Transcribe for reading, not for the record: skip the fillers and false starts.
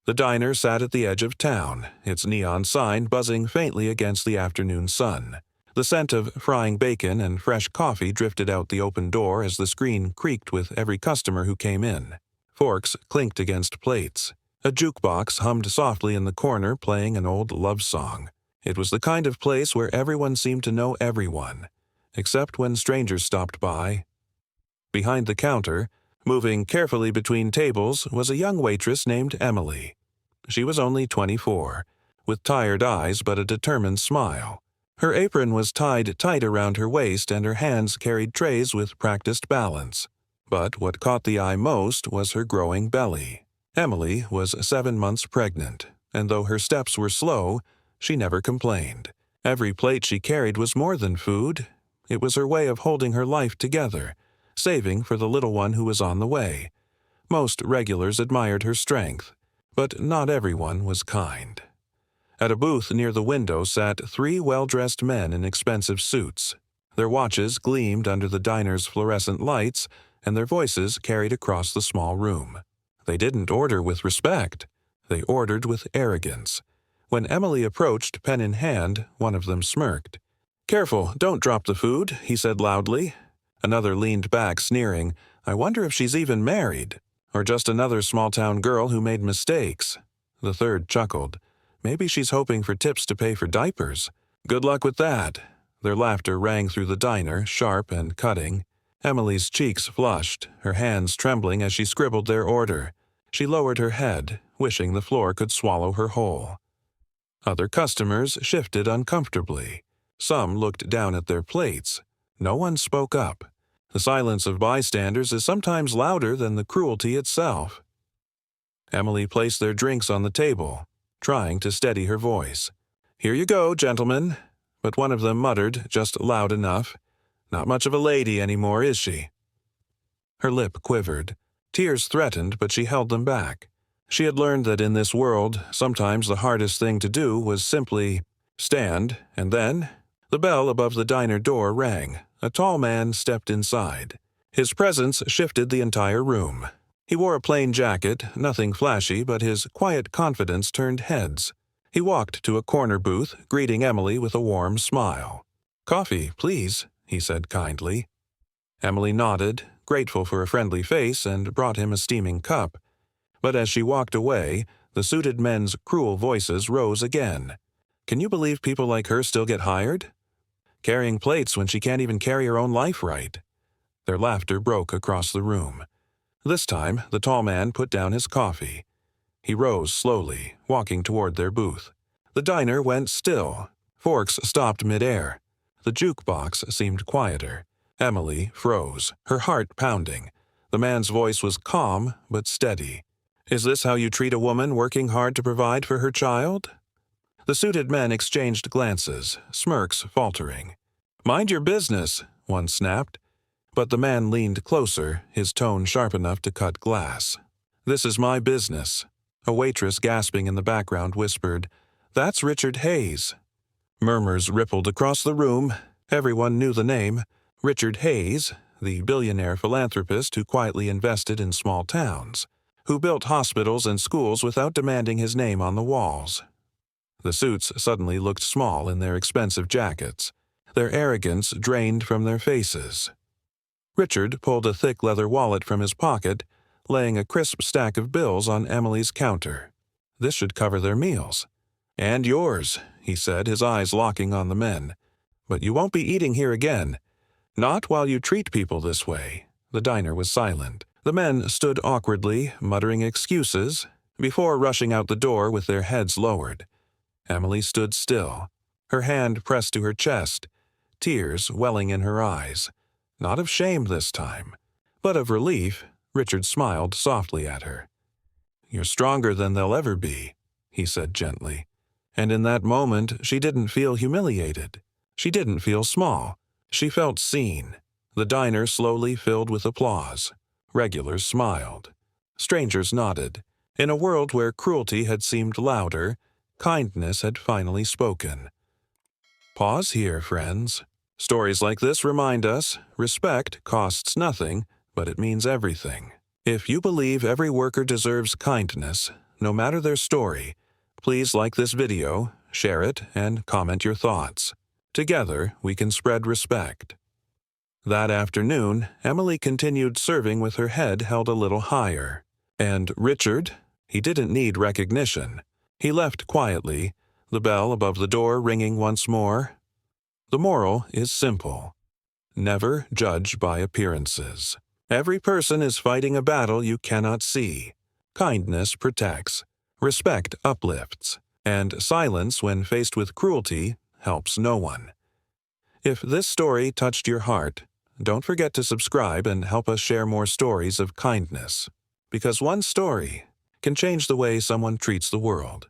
The diner sat at the edge of town, its neon sign buzzing faintly against the afternoon sun. The scent of frying bacon and fresh coffee drifted out the open door as the screen creaked with every customer who came in. Forks clinked against plates. A jukebox hummed softly in the corner, playing an old love song. It was the kind of place where everyone seemed to know everyone, except when strangers stopped by. Behind the counter, moving carefully between tables, was a young waitress named Emily. She was only 24, with tired eyes but a determined smile. Her apron was tied tight around her waist and her hands carried trays with practiced balance. But what caught the eye most was her growing belly. Emily was 7 months pregnant, and though her steps were slow, she never complained. Every plate she carried was more than food. It was her way of holding her life together, saving for the little one who was on the way. Most regulars admired her strength, but not everyone was kind. At a booth near the window sat 3 well-dressed men in expensive suits. Their watches gleamed under the diner's fluorescent lights, and their voices carried across the small room. They didn't order with respect. They ordered with arrogance. When Emily approached, pen in hand, one of them smirked. "Careful, don't drop the food," he said loudly. Another leaned back, sneering. "I wonder if she's even married, or just another small-town girl who made mistakes." The third chuckled. "Maybe she's hoping for tips to pay for diapers. Good luck with that." Their laughter rang through the diner, sharp and cutting. Emily's cheeks flushed, her hands trembling as she scribbled their order. She lowered her head, wishing the floor could swallow her whole. Other customers shifted uncomfortably. Some looked down at their plates. No one spoke up. The silence of bystanders is sometimes louder than the cruelty itself. Emily placed their drinks on the table, trying to steady her voice. "Here you go, gentlemen." But one of them muttered, just loud enough, "Not much of a lady anymore, is she?" Her lip quivered. Tears threatened, but she held them back. She had learned that in this world, sometimes the hardest thing to do was simply stand, and then the bell above the diner door rang. A tall man stepped inside. His presence shifted the entire room. He wore a plain jacket, nothing flashy, but his quiet confidence turned heads. He walked to a corner booth, greeting Emily with a warm smile. "Coffee, please," he said kindly. Emily nodded, grateful for a friendly face, and brought him a steaming cup. But as she walked away, the suited men's cruel voices rose again. "Can you believe people like her still get hired? Carrying plates when she can't even carry her own life right." Their laughter broke across the room. This time, the tall man put down his coffee. He rose slowly, walking toward their booth. The diner went still. Forks stopped midair. The jukebox seemed quieter. Emily froze, her heart pounding. The man's voice was calm but steady. "Is this how you treat a woman working hard to provide for her child?" The suited men exchanged glances, smirks faltering. "Mind your business," one snapped. But the man leaned closer, his tone sharp enough to cut glass. "This is my business." A waitress gasping in the background whispered, "That's Richard Hayes." Murmurs rippled across the room. Everyone knew the name. Richard Hayes, the billionaire philanthropist who quietly invested in small towns, who built hospitals and schools without demanding his name on the walls. The suits suddenly looked small in their expensive jackets. Their arrogance drained from their faces. Richard pulled a thick leather wallet from his pocket, laying a crisp stack of bills on Emily's counter. "This should cover their meals." "And yours," he said, his eyes locking on the men. "But you won't be eating here again. Not while you treat people this way." The diner was silent. The men stood awkwardly, muttering excuses, before rushing out the door with their heads lowered. Emily stood still, her hand pressed to her chest, tears welling in her eyes. Not of shame this time, but of relief. Richard smiled softly at her. "You're stronger than they'll ever be," he said gently. And in that moment, she didn't feel humiliated. She didn't feel small. She felt seen. The diner slowly filled with applause. Regulars smiled. Strangers nodded. In a world where cruelty had seemed louder, kindness had finally spoken. Pause here, friends. Stories like this remind us, respect costs nothing, but it means everything. If you believe every worker deserves kindness, no matter their story. Please like this video, share it, and comment your thoughts. Together, we can spread respect. That afternoon, Emily continued serving with her head held a little higher. And Richard? He didn't need recognition. He left quietly, the bell above the door ringing once more. The moral is simple. Never judge by appearances. Every person is fighting a battle you cannot see. Kindness protects. Respect uplifts. And silence when faced with cruelty helps no one. If this story touched your heart, don't forget to subscribe and help us share more stories of kindness. Because one story can change the way someone treats the world.